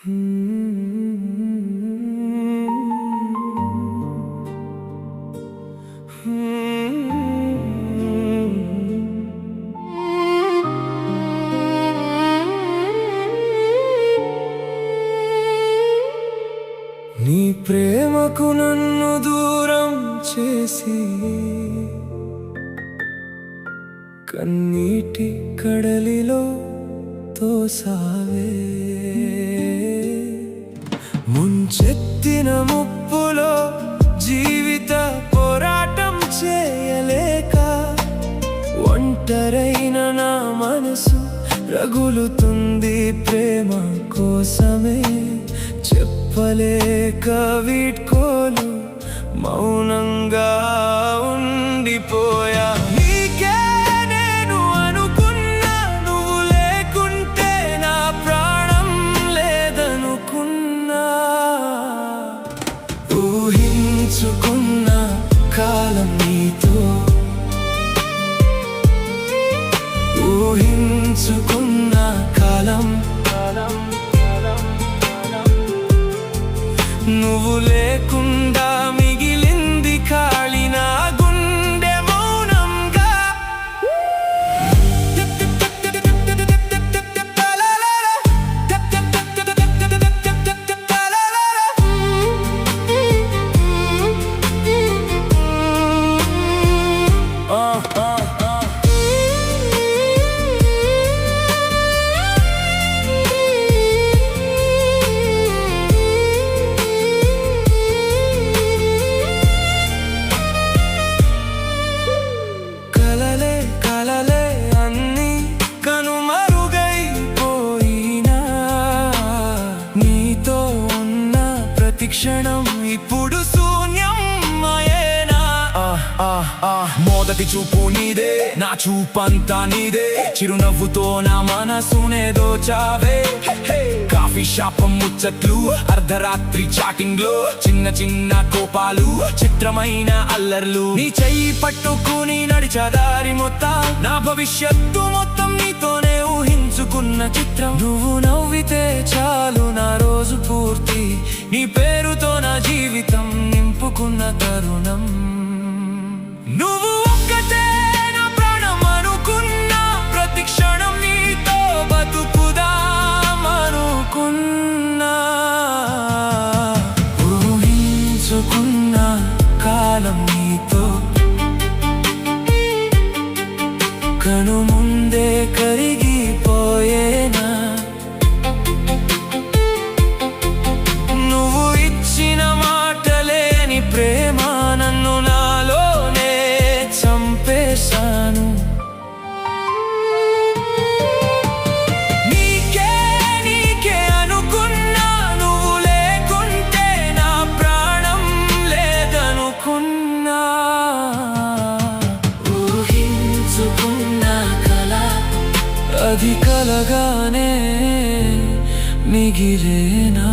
నీ ప్రేమకు నన్ను దూరం చేసి కన్నీటి కడలిలో తోసావే, ముంచెత్తిన ముప్పులో జీవిత పోరాటం చేయలేక ఒంటరైన నా మనసు రగులుతుంది ప్రేమ కోసమే. చెప్పలేక వీడ్కోలు మౌనంగా ఉండిపోయా. నీకే నేను అనుకున్నా, నువ్వు లేకుంటే నా ప్రాణం లేదనుకున్నా. ఊహించుకున్న కాలం నీతో, ఊహించుకున్న కాలం నువ్వు లేకుండా మిగిలింది ఖాళీ నా గుండె మౌనంగా. క్షణం ఇప్పుడు శూన్యం అయేనా. మొదటి చూపు నీదే, నా చూపంతా నీదే, చిరునవ్వుతో నా మనసునే దోచావే. కాఫీ షాప్ ముచ్చట్లు, అర్ధరాత్రి చాటింగ్ లో చిన్న చిన్న కోపాలు, చిత్రమైన అల్లర్లు. నీ చెయ్యి పట్టుకుని నడిచా దారి మొత్తం, నా భవిష్యత్తు మొత్తం నీతోనే ఊహించుకున్న చిత్రం. నువ్వు నవ్వితే చాలు నా రోజు పూర్తి, నీ పేరుతో నా జీవితం నింపుకున్న తరుణం. నువ్వు ఒక్కటే నా ప్రాణం అనుకున్నా, ప్రతి క్షణం నీతో బతుకుదామనుకున్నా. ఊహించుకున్న కాలం నీతో, కను ముందే కరిగిపోయేనా. నువ్వు ఇచ్చిన మాటలేని ప్రేమ నన్ను నాలోనే చంపేశాను. నీకే నీకే అనుకున్నా, నువ్వు లేకుంటే నా ప్రాణం లేదనుకున్నా. ఊహించుకున్న కల అది కలగానే మిగిలేనా.